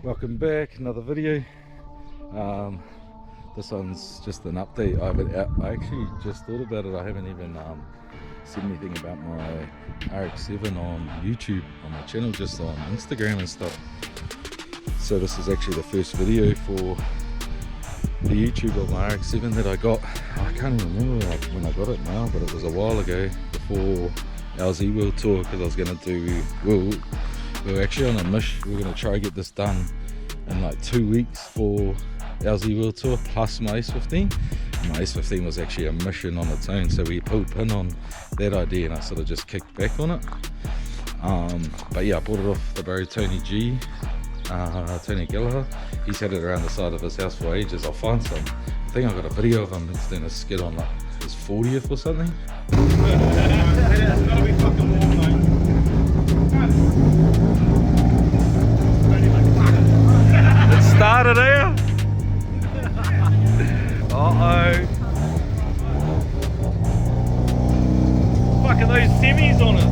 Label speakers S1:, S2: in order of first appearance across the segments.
S1: Welcome back, another video. This one's just an update. I actually just thought about it. I haven't even said anything about my Rx7 on YouTube on my channel, just on Instagram and stuff. So this is actually the first video for the YouTube of my Rx7 that I got. I can't even remember when I got it now, but it was a while ago, before our Z-World tour, because I was going to do, we were actually on a mission. We were going to try to get this done in like 2 weeks for our Z-World tour, plus my S15. And my S15 was actually a mission on its own, so we pulled pin on that idea and I sort of just kicked back on it. But yeah, I bought it off the bro Tony G, Tony Gallagher. He's had it around the side of his house for ages. I'll find some. I think I got a video of him doing a skid on like his 40th or something.
S2: It's gotta be fucking warm, mate.
S1: It started here. Uh-oh. Fucking those semis on it.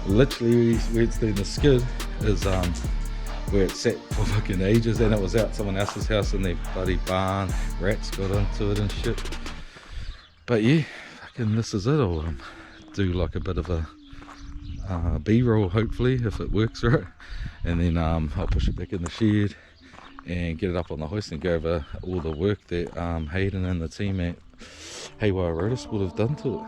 S1: Literally where it's doing the skid is where it sat for fucking ages, and it was out someone else's house in their bloody barn. Rats got into it and shit. But yeah, fucking this is it. I'll do like a bit of a B-roll hopefully if it works right, and then I'll push it back in the shed and get it up on the hoist and go over all the work that Hayden and the team at Haywire Motorsport have done to it.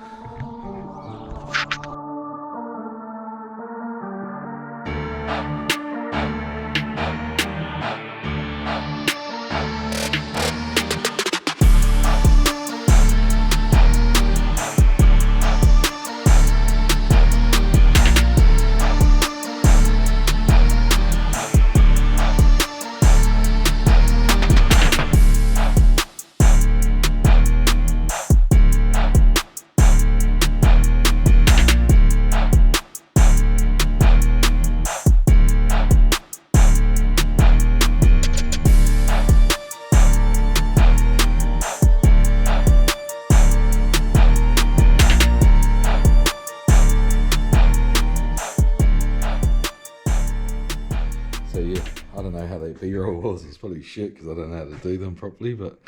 S1: So yeah, I don't know how that B-roll was. It's probably shit because I don't know how to do them properly. But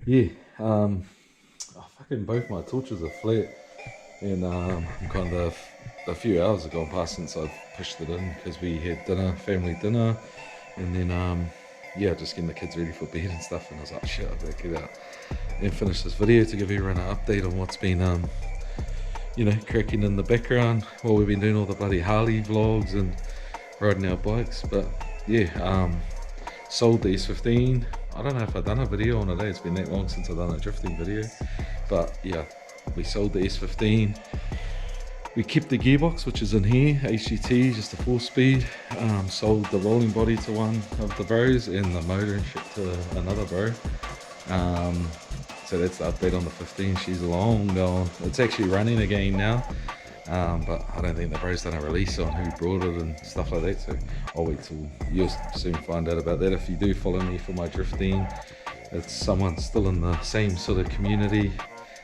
S1: yeah, fucking both my torches are flat, and I'm kind of a few hours have gone past since I've pushed it in because we had dinner, family dinner, and then yeah, just getting the kids ready for bed and stuff. And I was like, shit, I better get out and finish this video to give everyone an update on what's been you know, cracking in the background while we've been doing all the bloody Harley vlogs and riding our bikes. But yeah, sold the S15. I don't know if I've done a video on it. It's been that long since I've done a drifting video, but yeah, we sold the S15. We kept the gearbox, which is in here, HGT, just a 4-speed. Sold the rolling body to one of the bros and the motor and shit to another bro. So that's the update on the 15. She's long gone. It's actually running again now. But I don't think the bro's done a release on who brought it and stuff like that, so I'll wait till you'll soon find out about that. If you do follow me for my drifting, it's someone still in the same sort of community,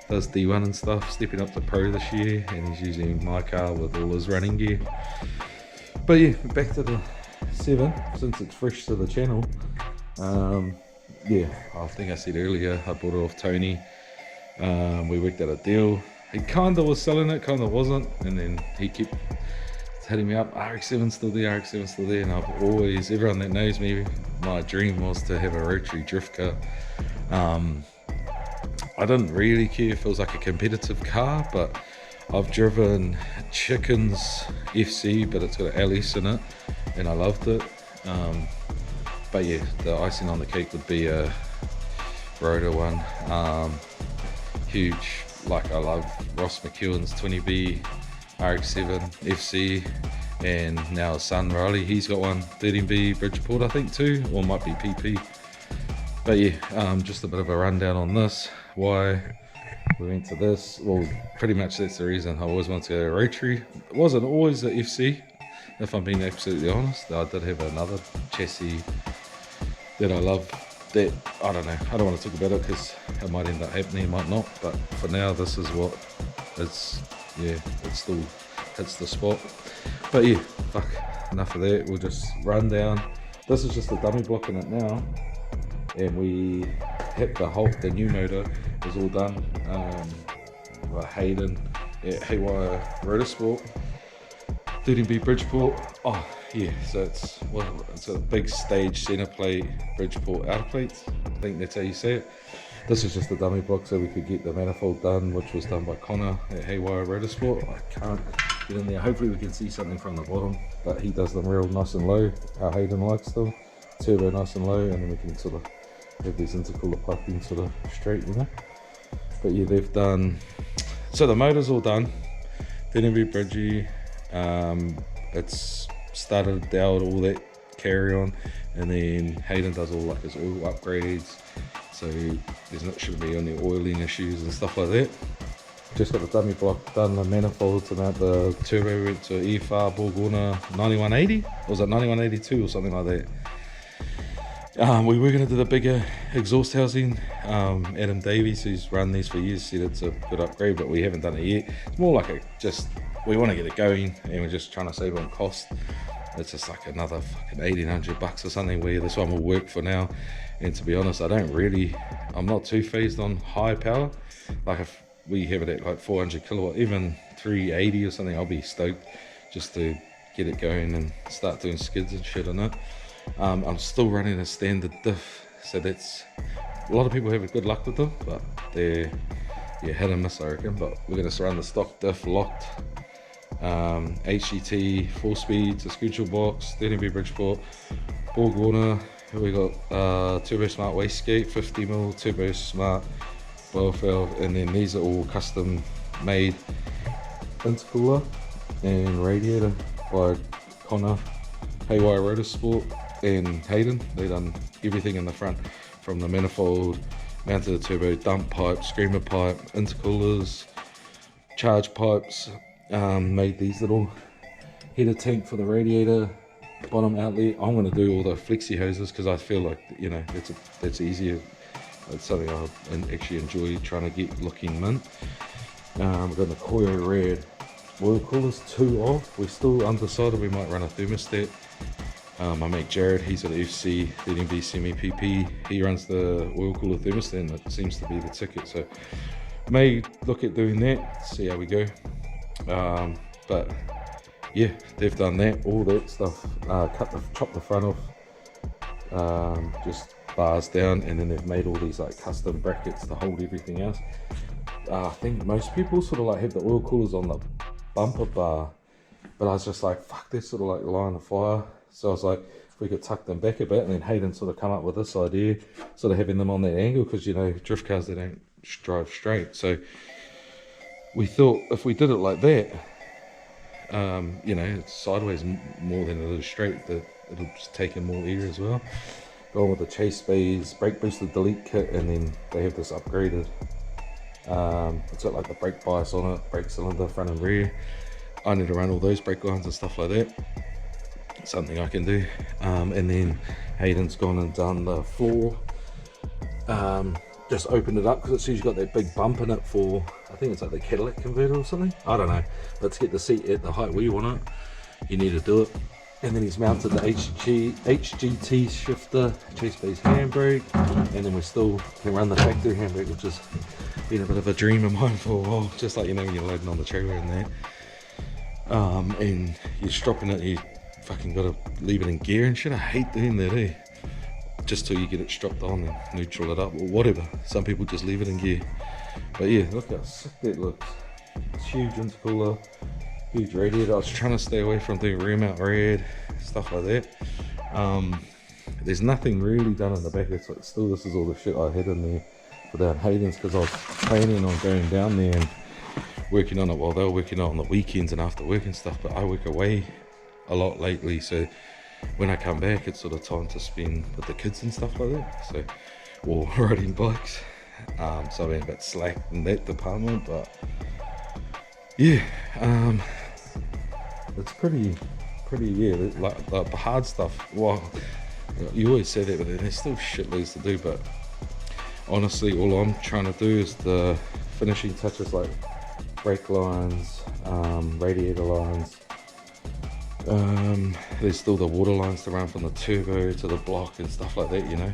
S1: does D1 and stuff, stepping up to pro this year, and he's using my car with all his running gear. But yeah, back to the 7, since it's fresh to the channel. Yeah, I think I said earlier, I bought it off Tony. We worked out a deal. He kind of was selling it, kind of wasn't, and then he kept hitting me up, Rx7 still there, Rx7 still there, and I've always, everyone that knows me, my dream was to have a rotary drift car. I didn't really care if it was like a competitive car, but I've driven Chicken's FC, but it's got an LS in it, and I loved it. But yeah, the icing on the cake would be a rotor one. Huge, like I love Ross McEwen's 20B Rx7 FC, and now his son Riley, he's got one 13B Bridgeport I think too, or might be PP. But yeah, just a bit of a rundown on this, why we went to this. Well, pretty much that's the reason. I always wanted to go rotary. It wasn't always the FC, if I'm being absolutely honest. I did have another chassis that I love that, I don't know, I don't want to talk about it because it might end up happening, it might not, but for now this is what it's, yeah, it still hits the spot. But yeah, fuck, enough of that. We'll just run down. This is just a dummy block in it now, and we hit the new motor is all done by Hayden at Haywire Motorsport, 13B Bridgeport. Oh yeah, so it's a big stage center plate Bridgeport outer plates, I think that's how you say it. This is just a dummy block so we could get the manifold done, which was done by Connor at Haywire Motorsport. I can't get in there, hopefully we can see something from the bottom, but he does them real nice and low, how Hayden likes them, turbo nice and low, and then we can sort of have these intercooler piping sort of straight, you know. But yeah, they've done, so the motor's all done, DNV Bridgie, it's started, dowed, all that carry on, and then Hayden does all like his oil upgrades, so there's not, shouldn't be any oiling issues and stuff like that. Just got the dummy block done, the manifold to mount the turbo went to EFA Borg Warner 9180, or was it 9182 or something like that. We were going to do the bigger exhaust housing. Adam Davies, who's run these for years, said it's a good upgrade, but we haven't done it yet. It's more like we want to get it going, and we're just trying to save on cost. It's just like another fucking 1800 bucks or something, where this one will work for now. And to be honest, I'm not too phased on high power. Like if we have it at like 400 kilowatt, even 380 or something, I'll be stoked just to get it going and start doing skids and shit on it. I'm still running a standard diff, so that's, a lot of people have good luck with them, but they're hit and miss, I reckon. But we're going to run the stock diff locked, HGT 4-speed sequential box, 13B Bridgeport, Borg Warner. We got Turbo Smart wastegate, 50mm Turbo Smart blow valve, and then these are all custom made intercooler and radiator by Connor, Haywire Motorsport and Hayden. They done everything in the front, from the manifold, mounted the turbo, dump pipe, screamer pipe, intercoolers, charge pipes, made these little heater tank for the radiator, bottom outlet. I'm going to do all the flexi hoses because I feel like, you know, that's easier. It's something I actually enjoy trying to get looking mint. We've got the Koyo Red oil coolers, 2 off. We're still undecided, we might run a thermostat. My mate Jared, he's at FC 13B Semi PP. He runs the oil cooler thermostat, and it seems to be the ticket. So may look at doing that, see how we go. But yeah, they've done that, all that stuff. Chop the front off, just bars down, and then they've made all these like custom brackets to hold everything else. I think most people sort of like have the oil coolers on the bumper bar, but I was just like, fuck, they're sort of like line of fire. So I was like, if we could tuck them back a bit, and then Hayden sort of come up with this idea, sort of having them on that angle, because you know, drift cars, they don't drive straight. So we thought if we did it like that, you know, it's sideways more than it is straight, it'll just take in more air as well. Going with the chase bays, brake booster delete kit, and then they have this upgraded, it's got like the brake bias on it, brake cylinder, front and rear. I need to run all those brake lines and stuff like that. Something I can do. And then Hayden's gone and done the floor, just opened it up because it sees you've got that big bump in it for, I think it's like the Cadillac converter or something, I don't know. Let's get the seat at the height we want it, you need to do it. And then he's mounted the HGT shifter, chase base handbrake, and then we still can run the factory handbrake, which is been a bit of a dream of mine for a while, just like, you know, when you're loading on the trailer and that. And you're stropping it, you fucking gotta leave it in gear and shit. I hate doing that, eh? Just till you get it stropped on and neutral it up or whatever. Some people just leave it in gear. But yeah, look how sick that looks. It's huge intercooler, huge radiator. I was trying to stay away from doing rear mount red, stuff like that. There's nothing really done in the back. It's like, still, this is all the shit I had in there for down Hayden's, because I was planning on going down there and working on it while they were working on the weekends and after work and stuff. But I work away a lot lately, so when I come back, it's sort of time to spend with the kids and stuff like that. So, or riding bikes. So I've been a bit slack in that department, but yeah, it's pretty, yeah, like the hard stuff. Well, you always say that, but there's still shitloads to do. But honestly, all I'm trying to do is the finishing touches, like brake lines, radiator lines. There's still the water lines to run from the turbo to the block and stuff like that, you know.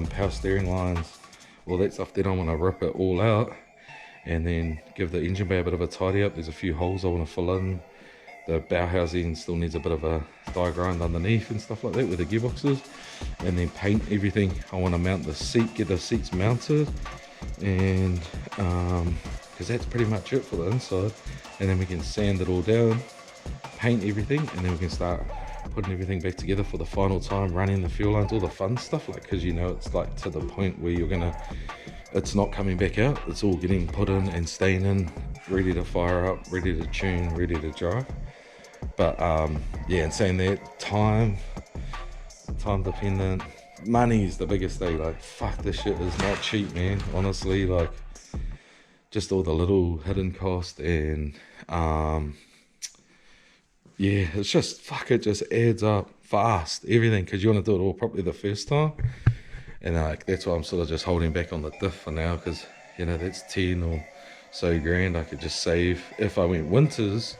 S1: Power steering lines, all that stuff. Then I want to rip it all out and then give the engine bay a bit of a tidy up. There's a few holes I want to fill in. The bow housing still needs a bit of a die grind underneath and stuff like that with the gearboxes, and then paint everything. I want to mount the seat, get the seats mounted, and because that's pretty much it for the inside. And then we can sand it all down, paint everything, and then we can start putting everything back together for the final time, running the fuel lines, all the fun stuff, like, because you know it's like to the point where you're gonna, it's not coming back out, it's all getting put in and staying in, ready to fire up, ready to tune, ready to drive. But yeah, and saying that, time dependent, money is the biggest thing. Like, fuck, this shit is not cheap, man, honestly. Like, just all the little hidden cost, and yeah, it's just, fuck, it just adds up fast, everything, because you want to do it all properly the first time. And like, that's why I'm sort of just holding back on the diff for now, because, you know, that's 10 or so grand I could just save. If I went winters,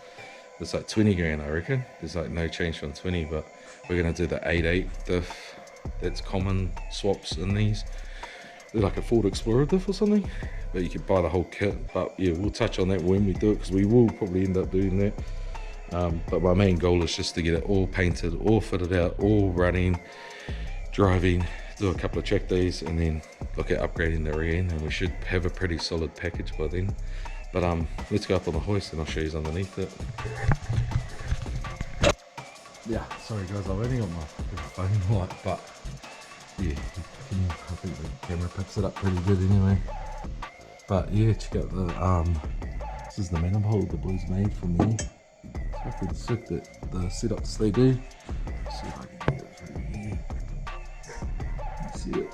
S1: it's like 20 grand, I reckon. There's like no change from 20, but we're gonna do the 8.8 diff. That's common swaps in these. They're like a Ford Explorer diff or something, but you can buy the whole kit. But yeah, we'll touch on that when we do it, because we will probably end up doing that. But my main goal is just to get it all painted, all fitted out, all running, driving, do a couple of track days, and then look at upgrading the rear end, and we should have a pretty solid package by then. But let's go up on the hoist and I'll show you underneath it. Yeah, sorry guys, I've only got my phone light, but yeah, I think the camera picks it up pretty good anyway. But yeah, check out the this is the manifold the boys made for me. It's pretty sick, that the setups they do. Let's see if I can get it through here. See it?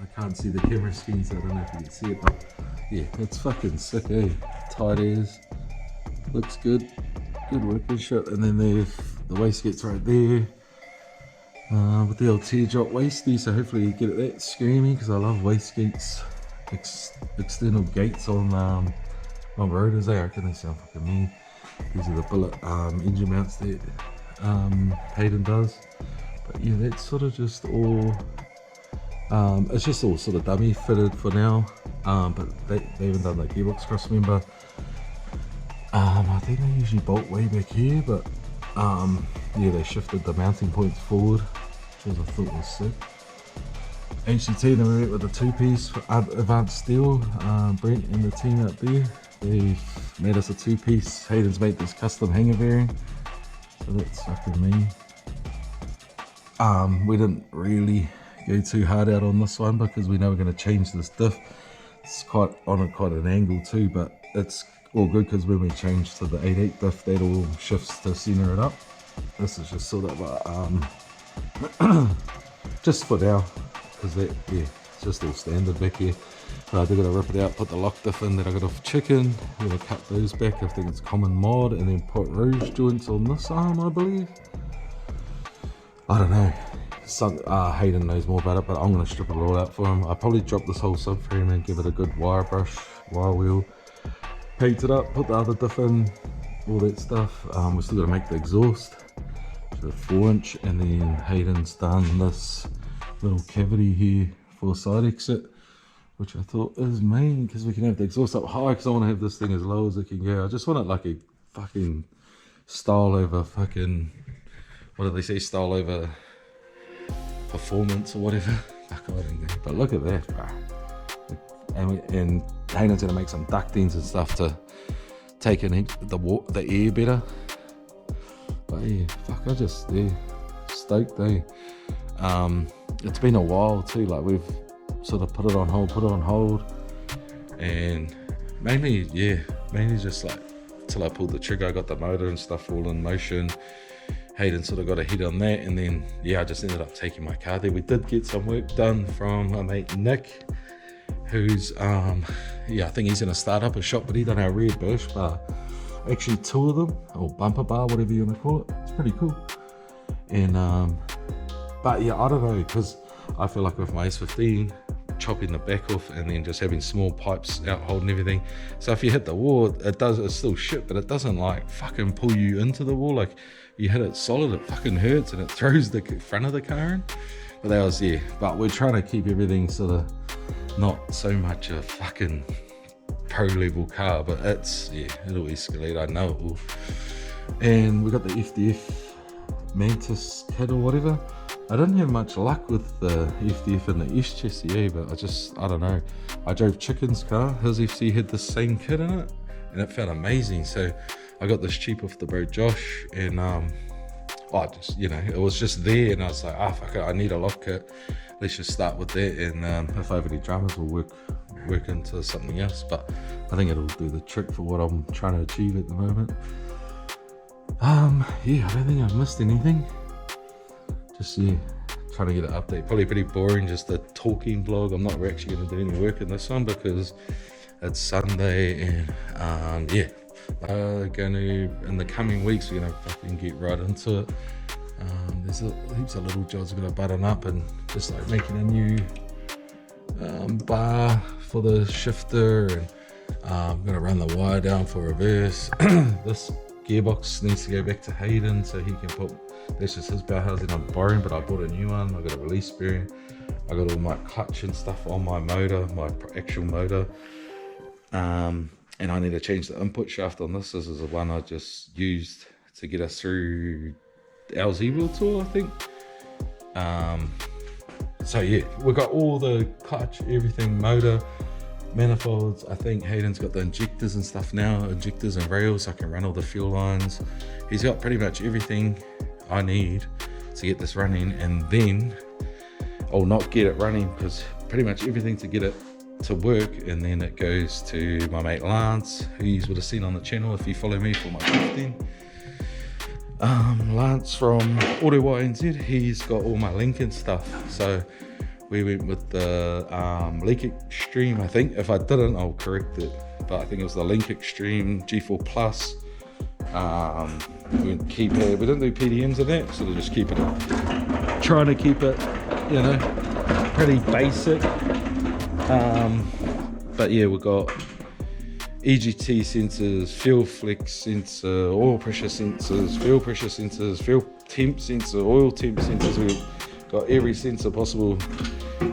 S1: I can't see the camera screen, so I don't know if you can see it, but yeah, it's fucking sick, eh? Tight as, looks good, good working shit. And then there's the wastegate's right there, with the old teardrop wasty, so hopefully you get it that screaming, because I love wastegates, external gates on rotors. I reckon they sound fucking mean. These are the bullet engine mounts that Hayden does. But yeah, that's sort of just all, it's just all sort of dummy fitted for now. But they haven't done the gearbox cross member. I think they usually bolt way back here, but yeah, they shifted the mounting points forward, which I thought was sick. HCT, then we went with the two-piece advanced steel. Brent and the team out there, they've made us a two-piece. Hayden's made this custom hanger bearing, so that's fucking me. We didn't really go too hard out on this one, because we know we're going to change this diff. It's quite on quite an angle too, but it's all good, because when we change to the 8.8 diff, that all shifts to center it up. This is just sort of just for now, because that, yeah, it's just all standard back here. But I do got to rip it out, put the lock diff in that I got off chicken. I'm going to cut those back, I think it's common mod, and then put rose joints on this arm, I believe. I don't know. Hayden knows more about it, but I'm going to strip it all out for him. I'll probably drop this whole subframe and give it a good wire brush, wire wheel, paint it up, put the other diff in, all that stuff. We're still going to make the exhaust, so 4-inch, and then Hayden's done this little cavity here for a side exit. which I thought is main because we can have the exhaust up high because I want to have this thing as low as it can go. I just want it like a fucking style over fucking, what do they say, style over performance or whatever. Fuck, I don't know. But look at that, bro. And Hayden's gonna make some ductings and stuff to take in the air better. But yeah, fuck, I just, yeah, stoked, eh? It's been a while too, like we've sort of put it on hold, and mainly just like till I pulled the trigger, I got the motor and stuff all in motion. Hayden sort of got a hit on that, and then yeah, I just ended up taking my car there. We did get some work done from my mate Nick, who's yeah, I think he's gonna start up a shop, but he done our rear bush bar, actually 2 of them, or bumper bar, whatever you want to call it. It's pretty cool. And but yeah, I don't know, because I feel like with my S15, chopping the back off and then just having small pipes out holding everything, so if you hit the wall, it's still shit, but it doesn't like fucking pull you into the wall. Like you hit it solid, it fucking hurts and it throws the front of the car in. But that was, yeah, but we're trying to keep everything sort of not so much a fucking pro level car, but it's, yeah, it'll escalate, I know it will. And we got the FDF Mantis kit or whatever. I didn't have much luck with the FDF and the S chassis, but I don't know. I drove Chicken's car, his FC had the same kit in it, and it felt amazing. So I got this cheap off the bro Josh, and I just, you know, it was just there, and I was like, fuck it, I need a lock kit. Let's just start with that, and if I have any dramas, we'll work into something else. But I think it'll do the trick for what I'm trying to achieve at the moment. Yeah, I don't think I've missed anything. Just, yeah, trying to get an update. Probably pretty boring, just a talking vlog. I'm not actually going to do any work in this one because it's Sunday, and yeah, going to, in the coming weeks, we're going to fucking get right into it. There's heaps of little jobs we're going to button up, and just like making a new bar for the shifter, and I'm going to run the wire down for reverse. This gearbox needs to go back to Hayden so he can put, that's just his power housing I'm borrowing, but I bought a new one. I got a release bearing, I got all my clutch and stuff on my motor, my actual motor, and I need to change the input shaft on this. This is the one I just used to get us through our Z-Wheel tour, I think. So yeah, we got all the clutch, everything, motor, manifolds. I think Hayden's got the injectors and stuff now, injectors and rails, so I can run all the fuel lines. He's got pretty much everything I need to get this running, and then I'll not get it running because pretty much everything to get it to work, and then it goes to my mate Lance, who you would have seen on the channel if you follow me for my 15. Lance from Auto YNZ, he's got all my Lincoln stuff, so we went with the Link Extreme. I think if I didn't, I'll correct it, but I think it was the Link Extreme G4 Plus. We didn't do PDMs in that, so just keep it up, trying to keep it, you know, pretty basic. But yeah, we've got EGT sensors, fuel flex sensor, oil pressure sensors, fuel temp sensor, oil temp sensors. We've got every sensor possible.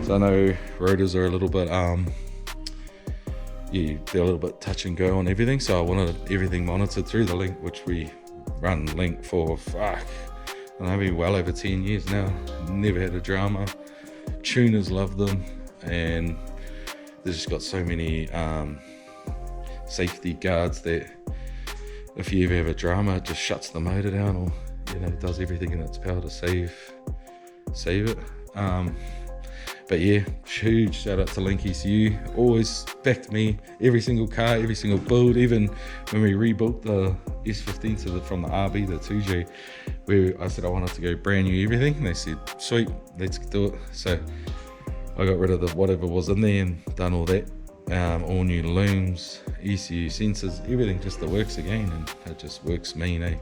S1: So I know rotors are a little bit yeah, they're a little bit touch and go on everything, so I wanted everything monitored through the Link, which we run Link for, fuck, I don't know, maybe well over 10 years now. Never had a drama. Tuners love them, and there's just got so many safety guards that if you ever have a drama, it just shuts the motor down, or, you know, does everything in its power to save it. But yeah, huge shout out to Link ECU, always backed me, every single car, every single build. Even when we rebuilt the S15 from the RB, the 2J, where I said I wanted to go brand new everything, and they said, sweet, let's do it. So I got rid of the whatever was in there and done all that. All new looms, ECU sensors, everything just that works again, and it just works mean, eh?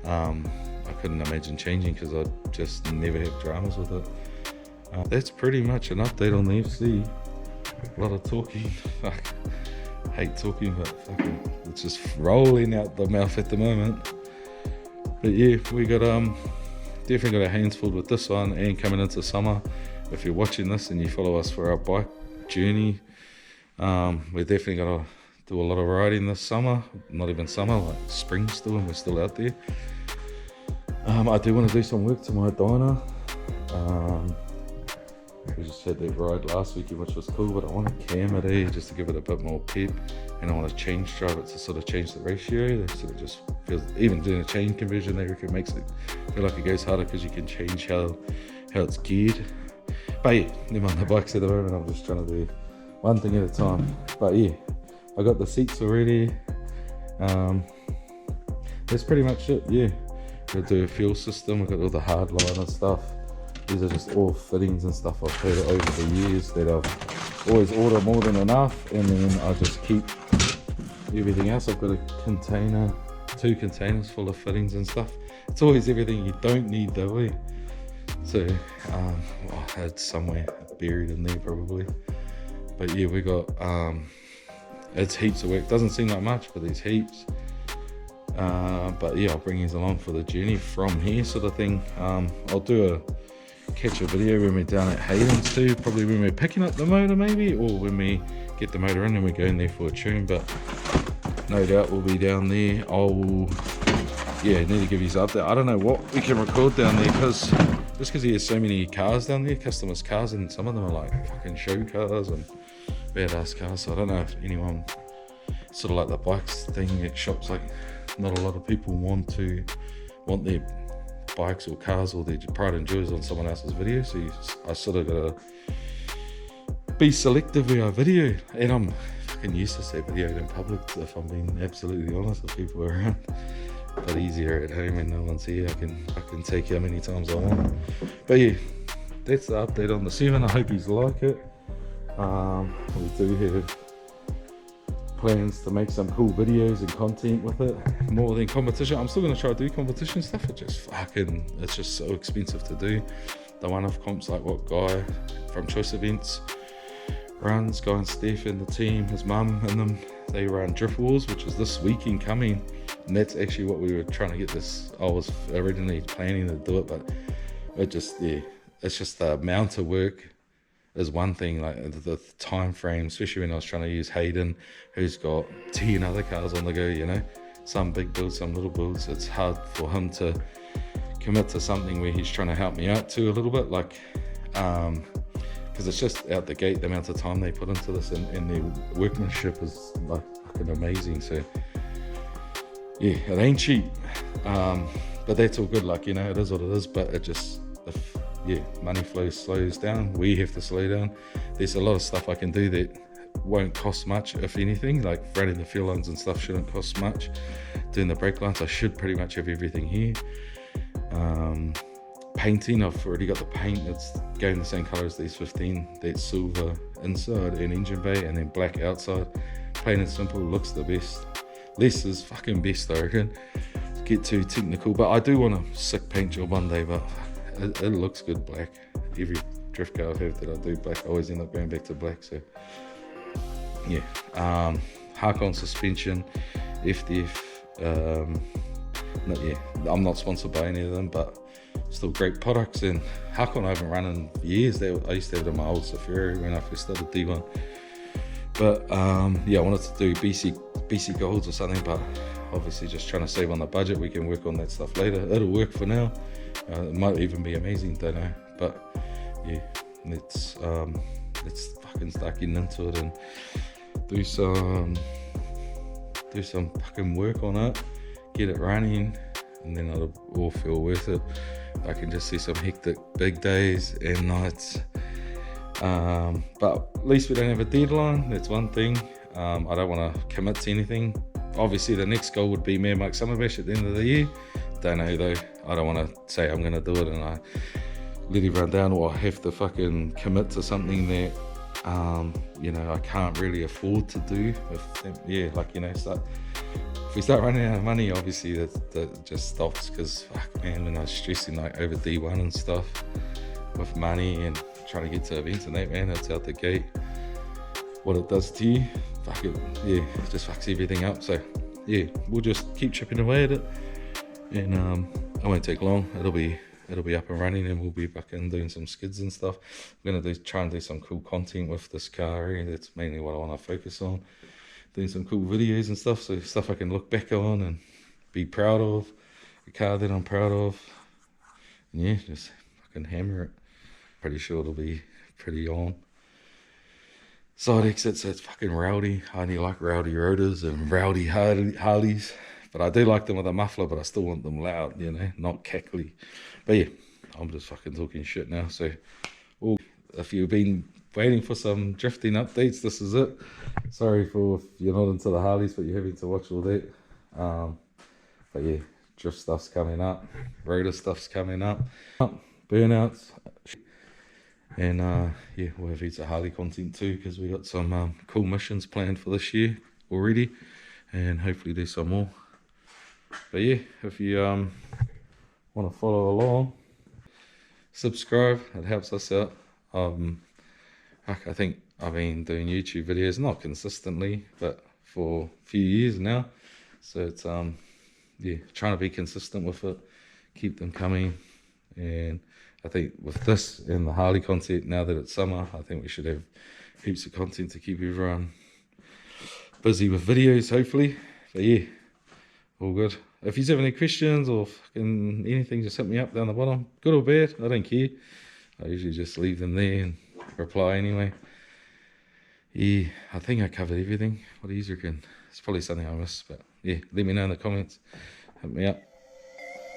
S1: I couldn't imagine changing because I just never have dramas with it. That's pretty much an update on the FC. A lot of talking. Fuck, hate talking, but fucking, it's just rolling out the mouth at the moment. But yeah, we got definitely got our hands full with this one, and coming into summer. If you're watching this and you follow us for our bike journey, We're definitely gonna do a lot of riding this summer. Not even summer, like spring still, and we're still out there. I do want to do some work to my dyno. We just had that ride last weekend, which was cool, but I want to cam it just to give it a bit more pep, and I want to change drive it to sort of change the ratio. That sort of just feels, even doing a chain conversion, they reckon makes it feel like it goes harder because you can change how it's geared. But yeah, never mind the bikes at the moment. I'm just trying to do one thing at a time. But yeah, I got the seats already. That's pretty much it. Yeah, we'll do a fuel system. We've got all the hard line and stuff. These are just all fittings and stuff I've had over the years that I've always ordered more than enough, and then I just keep everything else. I've got a container, 2 containers full of fittings and stuff. It's always everything you don't need though, eh? So it's somewhere buried in there probably. But yeah, we got it's heaps of work. Doesn't seem like much, but there's heaps. But yeah, I'll bring you along for the journey from here, sort of thing. I'll do catch a video when we're down at Hayden's too, probably when we're picking up the motor maybe, or when we get the motor in and we go in there for a tune. But no doubt we'll be down there. Need to give you an update. I don't know what we can record down there, just because there's so many cars down there, customers' cars, and some of them are like fucking show cars and badass cars. So I don't know if anyone, sort of like the bikes thing at shops, like not a lot of people want their bikes or cars or their pride and joys on someone else's video. So I sort of gotta be selective with our video, and I'm fucking useless at videoing in public, if I'm being absolutely honest, with people around. But easier at home and no one's here. I can take how many times I want. But yeah, that's the update on the 7. I hope you like it. We do have plans to make some cool videos and content with it, more than competition. I'm still going to try to do competition stuff. It's just so expensive to do. The one-off comps, like what Guy from Choice Events runs, Guy and Steph and the team, his mum and them, they run Drift Wars, which is this weekend coming, and that's actually what we were trying to get this. I was originally planning to do it, but it's just the amount of work is one thing, like the time frame, especially when I was trying to use Hayden, who's got 10 other cars on the go, you know, some big builds, some little builds. It's hard for him to commit to something where he's trying to help me out too a little bit, like because it's just out the gate, the amount of time they put into this, and their workmanship is like fucking amazing. So yeah, it ain't cheap, but that's all good, like, you know, it is what it is. But it just, money flow slows down, we have to slow down. There's a lot of stuff I can do that won't cost much, if anything, like running the fuel lines and stuff shouldn't cost much. Doing the brake lines, I should pretty much have everything here. Painting, I've already got the paint. It's going the same colour as these 15. That's silver inside and engine bay, and then black outside. Plain and simple, looks the best. Less is fucking best, I reckon. Get too technical, but I do want a sick paint job one day, but it looks good black. Every drift car I've had that I do black, I always end up going back to black. So yeah, Harkon suspension, FDF, I'm not sponsored by any of them, but still great products. And Harkon I haven't run in years. I used to have it in my old Safari when I first started D1. But I wanted to do BC Golds or something, but obviously just trying to save on the budget. We can work on that stuff later. It'll work for now. It might even be amazing, don't know. But yeah, let's fucking start getting into it and do some fucking work on it, get it running, and then it'll all feel worth it. I can just see some hectic big days and nights. But at least we don't have a deadline. That's one thing. I don't want to commit to anything. Obviously the next goal would be Mad Mike Summer Bash at the end of the year. Don't know though. I don't want to say I'm going to do it and I let everyone down, or I have to fucking commit to something that I can't really afford to do. If we start running out of money, obviously that just stops, because fuck man, when I was stressing like over D1 and stuff with money and trying to get to events and that, man, that's out the gate. What it does to you, it just fucks everything up. So yeah, we'll just keep chipping away at it, and it won't take long. It'll be it'll be up and running, and we'll be back in doing some skids and stuff. I'm gonna try and do some cool content with this car. That's mainly what I want to focus on. Doing some cool videos and stuff, so stuff I can look back on and be proud of. A car that I'm proud of. And yeah, just fucking hammer it. Pretty sure it'll be pretty on. Side exit, so it's fucking rowdy. I only like rowdy rotors and rowdy Harleys. But I do like them with a muffler, but I still want them loud, you know, not cackly. But yeah, I'm just fucking talking shit now. So, well, if you've been waiting for some drifting updates, this is it. Sorry for if you're not into the Harleys, but you're having to watch all that. But yeah, drift stuff's coming up. Rotor stuff's coming up. Burnouts. And yeah, we'll have heaps of Harley content too, because we got some cool missions planned for this year already, and hopefully do some more. But yeah, if you want to follow along, subscribe, it helps us out. I think I've been doing YouTube videos, not consistently, but for a few years now, so it's yeah, trying to be consistent with it, keep them coming. And I think with this and the Harley content, now that it's summer, I think we should have heaps of content to keep everyone busy with videos, hopefully. But yeah, all good. If you have any questions or fucking anything, just hit me up down the bottom. Good or bad, I don't care. I usually just leave them there and reply anyway. Yeah, I think I covered everything. What do you reckon? It's probably something I missed, but yeah, let me know in the comments. Hit me up.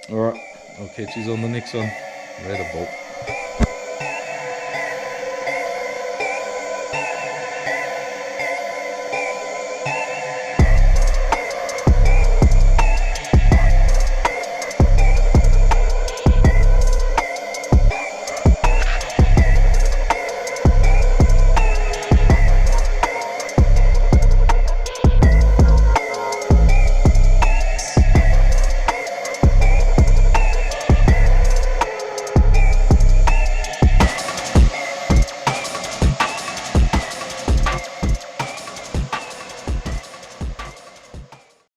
S1: Alright, I'll catch you on the next one. Later, bolt.